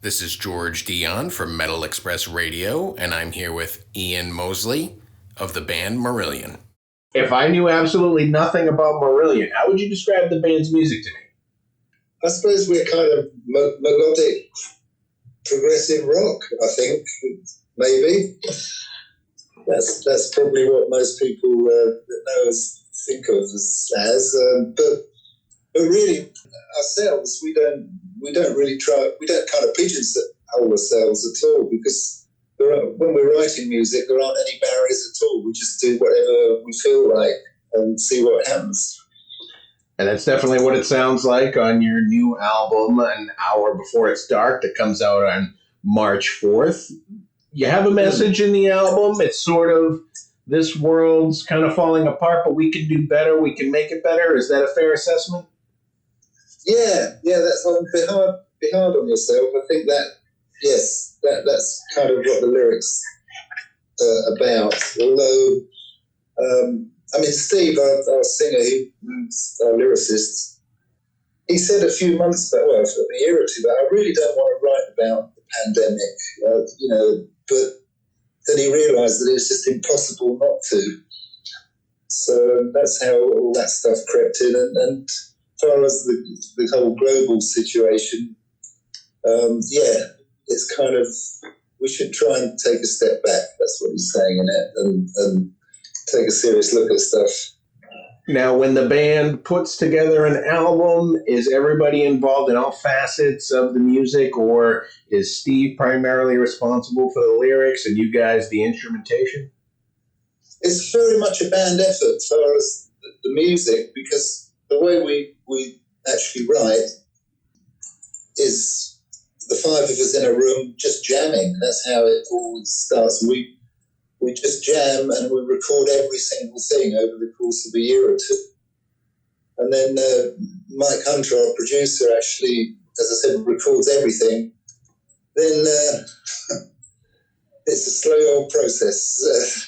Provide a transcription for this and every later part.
This is George Dionne from Metal Express Radio, and I'm here with Ian Mosley of the band Marillion. If I knew absolutely nothing about Marillion, how would you describe the band's music to me? I suppose we're kind of melodic, progressive rock, I think, maybe. That's probably what most people that know us think of us as. But really, ourselves, we don't kind of pigeonhole ourselves at all, because when we're writing music, there aren't any barriers at all. We just do whatever we feel like and see what happens. And that's definitely what it sounds like on your new album, An Hour Before It's Dark, that comes out on March 4th. You have a message in the album. It's sort of, this world's kind of falling apart, but we can do better. We can make it better. Is that a fair assessment? Yeah, that's be hard on yourself. I think that's kind of what the lyrics are about. Although, Steve, our singer, who's our lyricist, he said a few months back, a year or two back, I really don't want to write about the pandemic, but then he realised that it was just impossible not to. So that's how all that stuff crept in. And as far as the whole global situation, it's kind of, we should try and take a step back. That's what he's saying in it, and take a serious look at stuff. Now, when the band puts together an album, is everybody involved in all facets of the music, or is Steve primarily responsible for the lyrics and you guys the instrumentation? It's very much a band effort as far as the music, because the way we actually write is the five of us in a room just jamming. That's how it always starts. We just jam and we record every single thing over the course of a year or two. And then Mike Hunter, our producer, actually, as I said, records everything. Then it's a slow old process.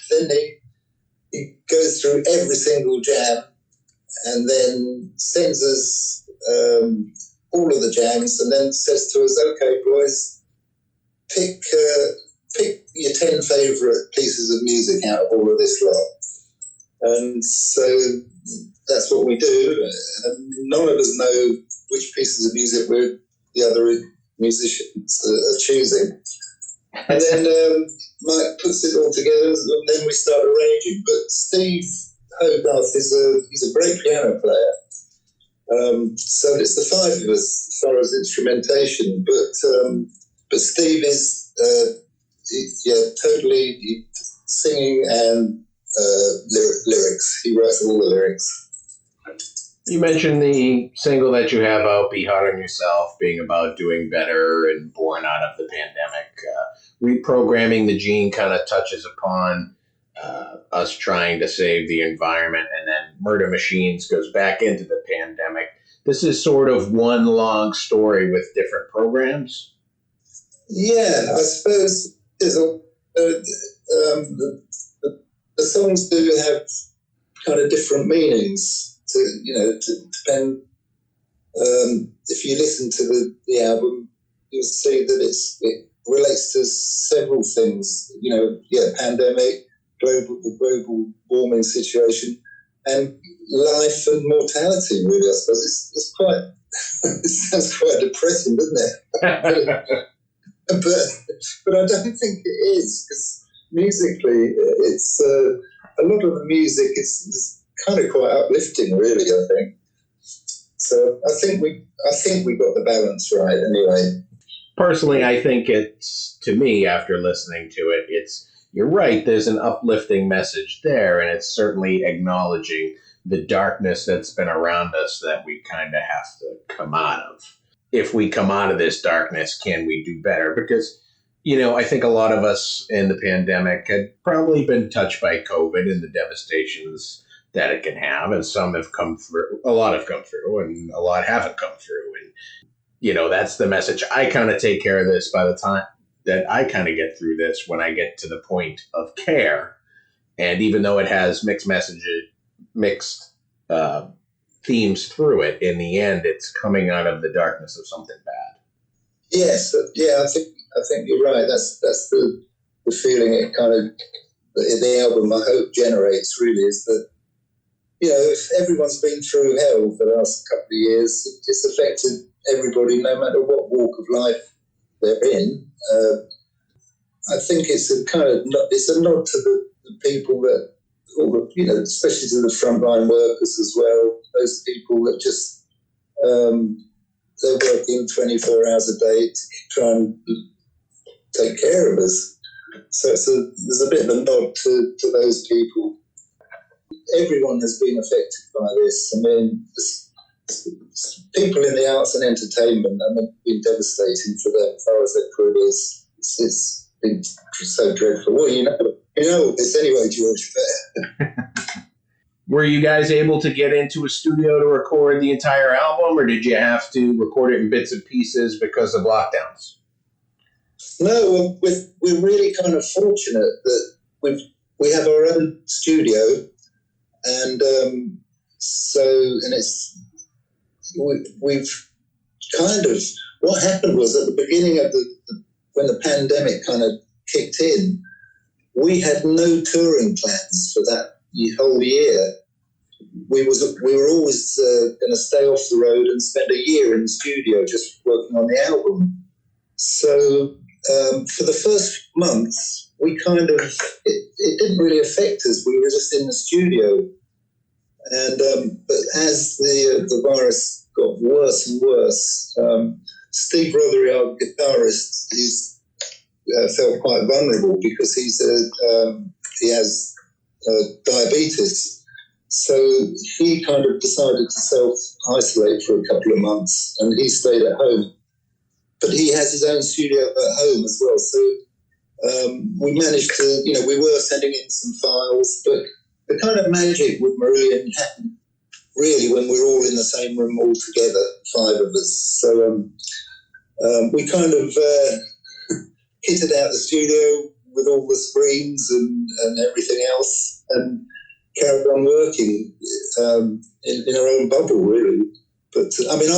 Then he goes through every single jam and then sends us all of the jams and then says to us, okay, boys, pick your 10 favourite pieces of music out of all of this lot. And so that's what we do. And none of us know which pieces of music the other musicians are choosing. And then Mike puts it all together and then we start arranging. But Steve Hogarth he's a great piano player. So it's the five of us as far as instrumentation. But Steve is... totally singing and lyrics. He writes all the lyrics. You mentioned the single that you have out, Be Hard on Yourself, being about doing better and born out of the pandemic. Reprogramming the Gene kind of touches upon us trying to save the environment, and then Murder Machines goes back into the pandemic. This is sort of one long story with different programs. Yeah, I suppose the songs do have kind of different meanings to depend. If you listen to the album, you'll see that it relates to several things. Pandemic, the global warming situation, and life and mortality. Really, I suppose it's quite. It sounds quite depressing, doesn't it? But I don't think it is, because musically, it's a lot of the music is kind of quite uplifting, really. I think so. I think we got the balance right, anyway. Personally, I think it's, to me, after listening to it, you're right. There's an uplifting message there, and it's certainly acknowledging the darkness that's been around us that we kind of have to come out of. If we come out of this darkness, can we do better? Because, I think a lot of us in the pandemic had probably been touched by COVID and the devastations that it can have. And some have come through, a lot have come through, and a lot haven't come through. And, that's the message. I kind of take care of this by the time that I kind of get through this, when I get to the point of care. And even though it has mixed themes through it, in the end, it's coming out of the darkness of something bad. Yes, yeah, I think you're right. That's the feeling it kind of the album I hope generates really is that, if everyone's been through hell for the last couple of years, it's affected everybody, no matter what walk of life they're in. I think it's a nod to the people that, especially to the frontline workers as well. Those people that just they're working 24 hours a day to try and take care of us. So there's a bit of a nod to those people. Everyone has been affected by this. I mean, people in the arts and entertainment, I mean, it's been devastating for them as far as their careers. It's been so dreadful. Well, you know this anyway, George. Were you guys able to get into a studio to record the entire album, or did you have to record it in bits and pieces because of lockdowns? No, we're really kind of fortunate that we have our own studio, and we've kind of, what happened was at the beginning of when the pandemic kind of kicked in, we had no touring plans for that whole year. We were always going to stay off the road and spend a year in the studio just working on the album. So for the first months, we kind of, it didn't really affect us. We were just in the studio. And but as the virus got worse and worse, Steve Rothery, our guitarist, felt quite vulnerable because he has diabetes. So he kind of decided to self-isolate for a couple of months, and he stayed at home. But he has his own studio at home as well. So we managed to, we were sending in some files, but the kind of magic with Marillion happened really when we're all in the same room all together, 5 of us. So we kind of kitted out the studio with all the screens and everything else, and carried on working in our own bubble, really. But I mean,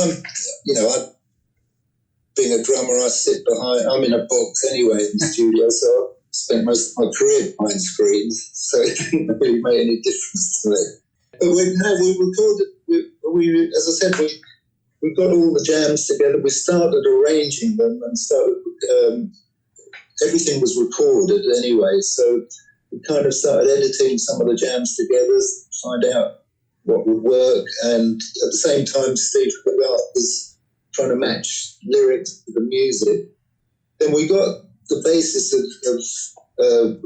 being a drummer, I'm in a box anyway in the studio, so I spent most of my career behind screens, so it didn't really make any difference to me. But we recorded, as I said, we got all the jams together, we started arranging them and started, everything was recorded anyway, so we kind of started editing some of the jams together, find out what would work, and at the same time Steve was trying to match lyrics to the music. Then we got the basis of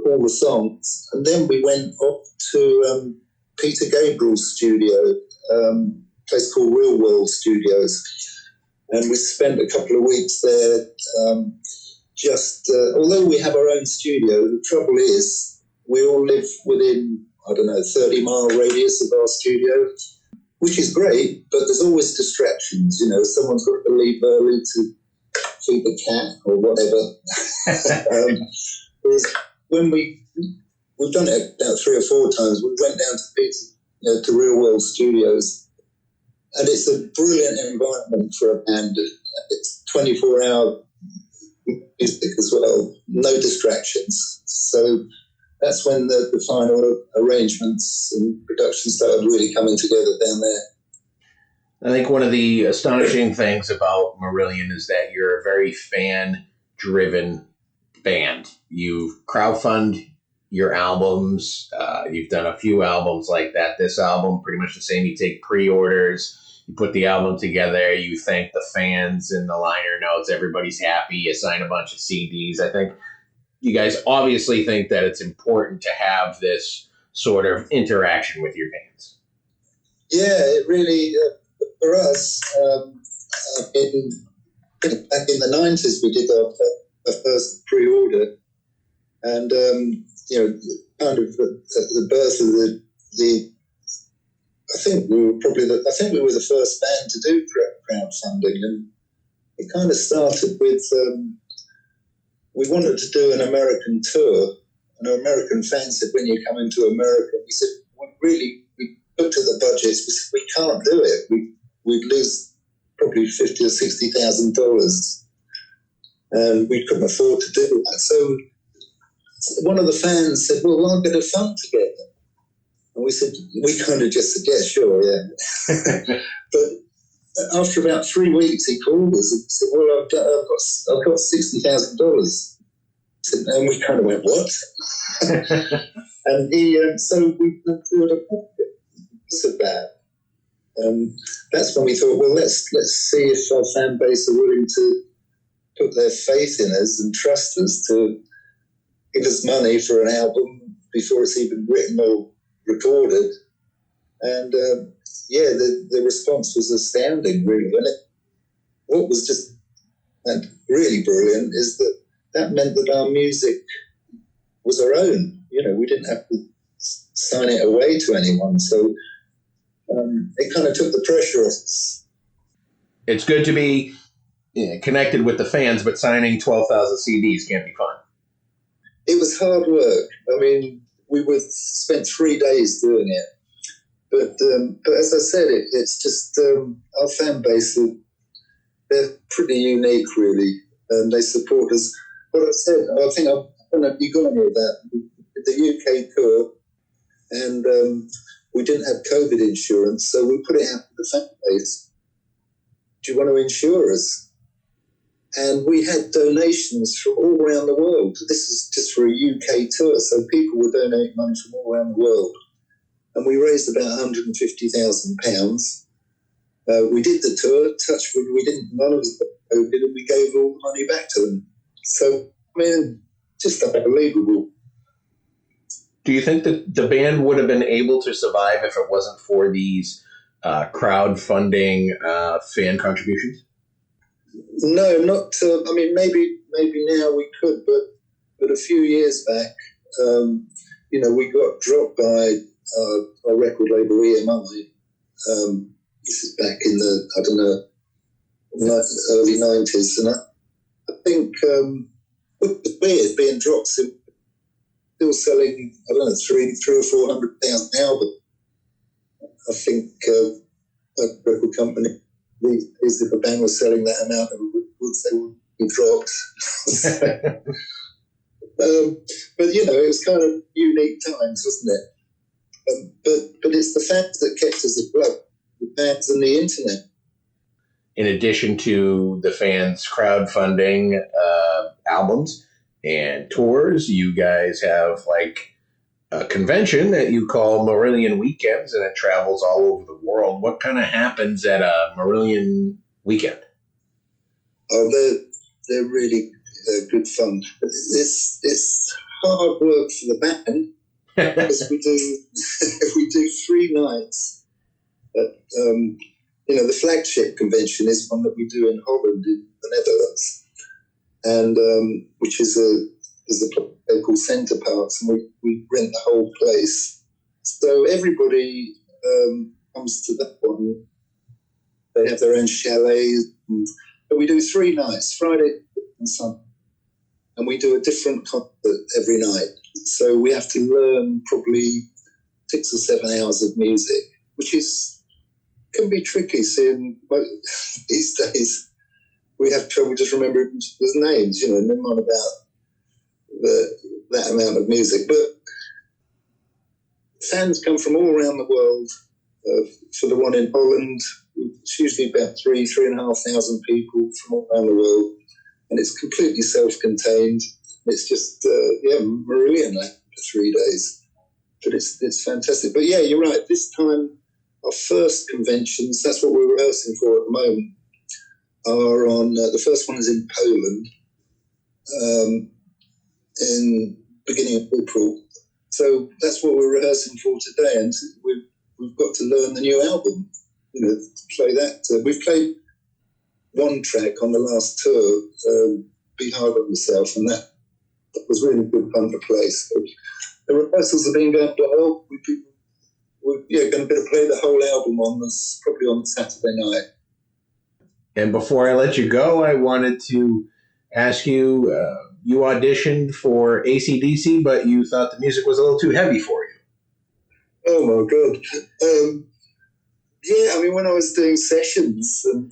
all the songs, and then we went off to Peter Gabriel's studio, a place called Real World Studios, and we spent a couple of weeks there. Although we have our own studio, the trouble is we all live within, 30-mile radius of our studio, which is great, but there's always distractions. Someone's got to leave early to feed the cat or whatever. Whereas when we've done it about 3 or 4 times, we went down to to Real World Studios, and it's a brilliant environment for a band. It's 24-hour music as well, no distractions. So that's when the final arrangements and production started really coming together down there. I think one of the astonishing things about Marillion is that you're a very fan-driven band. You crowdfund your albums. You've done a few albums like that. This album, pretty much the same. You take pre-orders. You put the album together. You thank the fans in the liner notes. Everybody's happy. You sign a bunch of CDs. I think you guys obviously think that it's important to have this sort of interaction with your fans. Yeah, it really, for us, back in the 90s, we did our first pre-order, and, kind of the birth of I think we were the first band to do crowdfunding, and it kind of started with, we wanted to do an American tour, and our American fans said, when you come into America, we said, we looked at the budgets, we said, we can't do it. We'd lose probably $50,000 or $60,000. and we couldn't afford to do that. So one of the fans said, well, we'll get a fund together. And we kind of just said, yeah, sure, yeah. But after about 3 weeks, he called us and said, well, I've got $60,000. And we kind of went, what? And so we did a podcast of that. That's when we thought, well, let's see if our fan base are willing to put their faith in us and trust us to give us money for an album before it's even written or recorded. And the response was astounding, really. And what was just really brilliant is that meant that our music was our own. We didn't have to sign it away to anyone. So it kind of took the pressure off us. It's good to be connected with the fans, but signing 12,000 CDs can't be fun. It was hard work. I mean, we spent 3 days doing it. But as I said, it's just our fan base, they're pretty unique, really. And they support us. What I said, I think I don't know if you got any of that. The UK tour, and we didn't have COVID insurance, so we put it out to the fan base. Do you want to insure us? And we had donations from all around the world. This is just for a UK tour, so people were donating money from all around the world. And we raised about £150,000. We did the tour, touch wood, none of us got COVID, and we gave all the money back to them. So, I mean, just unbelievable. Do you think that the band would have been able to survive if it wasn't for these crowdfunding fan contributions? No, not. I mean, maybe now we could, but a few years back, we got dropped by our record label EMI. This is back in the early 90s, and I think it was weird being dropped. Still selling, I don't know, 300,000 or 400,000 albums. I think a record company, if a band was selling that amount of records, they would be dropped. But it was kind of unique times, wasn't it? But it's the fans that kept us afloat, the fans and the internet. In addition to the fans crowdfunding albums and tours, you guys have like a convention that you call Marillion Weekends, and it travels all over the world. What kind of happens at a Marillion weekend? Oh, they're really good fun. It's hard work for the band because we do 3 nights. At, the flagship convention is one that we do in Holland, in the Netherlands, and which is a place called Centre Parks, and we rent the whole place. So everybody comes to that one. They have their own chalets, but we do 3 nights, Friday and Sunday, and we do a different concert every night. So we have to learn probably 6 or 7 hours of music, which can be tricky. Seeing these days, we have trouble just remembering the names, and then on about that amount of music. But fans come from all around the world. For the one in Holland, it's usually about 3,500 people from all around the world, and it's completely self-contained. It's just Marillion for 3 days, but it's fantastic. But yeah, you're right. This time, our first conventions, that's what we're rehearsing for at the moment, are on. The first one is in Poland, in beginning of April. So that's what we're rehearsing for today, and we've got to learn the new album. Play that. We've played one track on the last tour, "Be Hard on Yourself," and that was really good fun to play. So the rehearsals have been going well. We're going to play the whole album probably on Saturday night. And before I let you go, I wanted to ask you, you auditioned for AC/DC, but you thought the music was a little too heavy for you. Oh, my God. I mean, when I was doing sessions and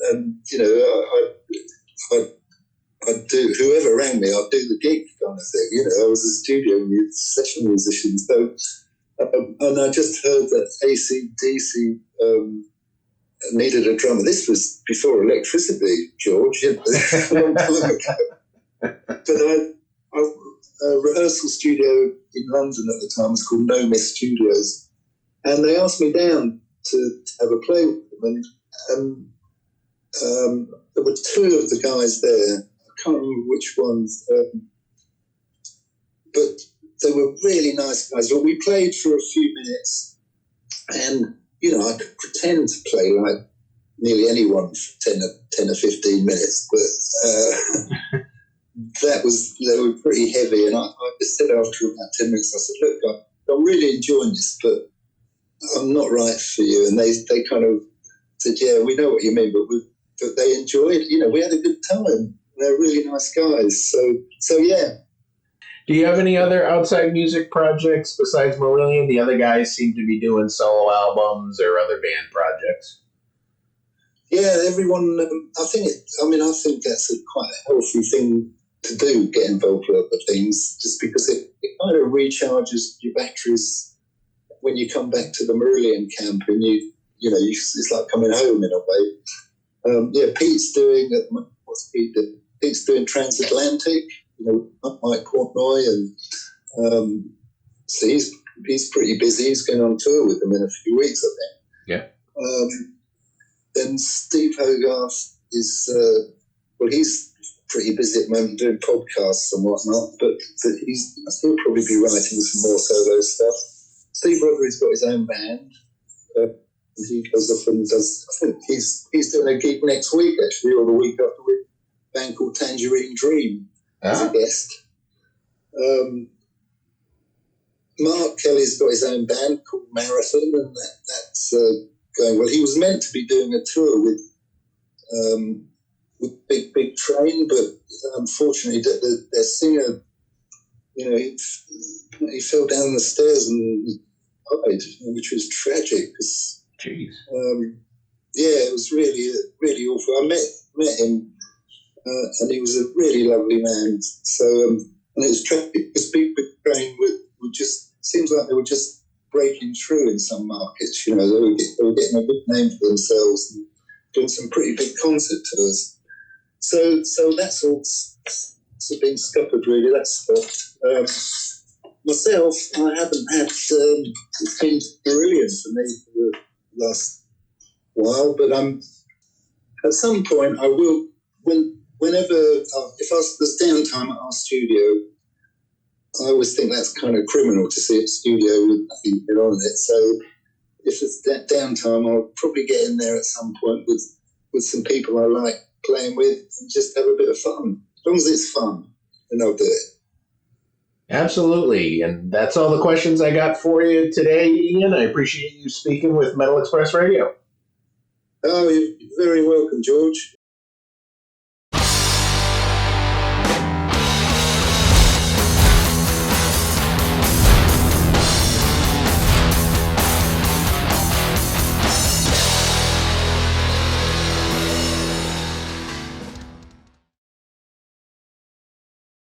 I I'd do, whoever rang me, I'd do the gig kind of thing. You know, I was a studio session musician. So, and I just heard that AC/DC needed a drummer. This was before electricity, George, a long time ago. But a rehearsal studio in London at the time was called No Miss Studios, and they asked me down to have a play with them. And there were two of the guys there. I can't remember which ones, but they were really nice guys. But we played for a few minutes, and you know, I could pretend to play like nearly anyone for 10 or 15 minutes, but they were pretty heavy. And I just said after about 10 minutes, I said, look, I'm really enjoying this, but I'm not right for you. And they kind of said, yeah, we know what you mean, but they enjoyed, you know, we had a good time. They're really nice guys. So yeah. Do you have any other outside music projects besides Marillion? The other guys seem to be doing solo albums or other band projects. Yeah, everyone. I think that's quite a healthy thing to do. Get involved with other things, just because it kind of recharges your batteries when you come back to the Marillion camp, and it's like coming home in a way. Pete's doing what's Pete doing? Pete's doing Transatlantic. You know, Mike Portnoy, and so he's pretty busy. He's going on tour with them in a few weeks, I think. Yeah. Then Steve Hogarth is he's pretty busy at the moment doing podcasts and whatnot, but he'll probably be writing some more solo stuff. Steve Roderick's got his own band. He goes off and does. I think he's doing a gig next week, actually, or the week after, with a band called Tangerine Dream as a guest. Mark Kelly's got his own band called Marathon, and that's going well. He was meant to be doing a tour with Big Train, but unfortunately, their singer, you know, he fell down the stairs and died, which was tragic. Jeez. It was really, really awful. I met him, and he was a really lovely man. So, and it was tragic because Big Train would just seems like they were just breaking through in some markets. You know, they were getting a big name for themselves and doing some pretty big concert tours. So that's all been scuppered, really. That's stopped. Myself, I haven't had it's been brilliant for me for the last while, but at some point I will, whenever if there's downtime at our studio, I always think that's kind of criminal to see a studio with nothing on it. So if it's that downtime, I'll probably get in there at some point with some people I like playing with and just have a bit of fun. As long as it's fun, then I'll do it. Absolutely. And that's all the questions I got for you today, Ian. I appreciate you speaking with Metal Express Radio. Oh, you're very welcome, George.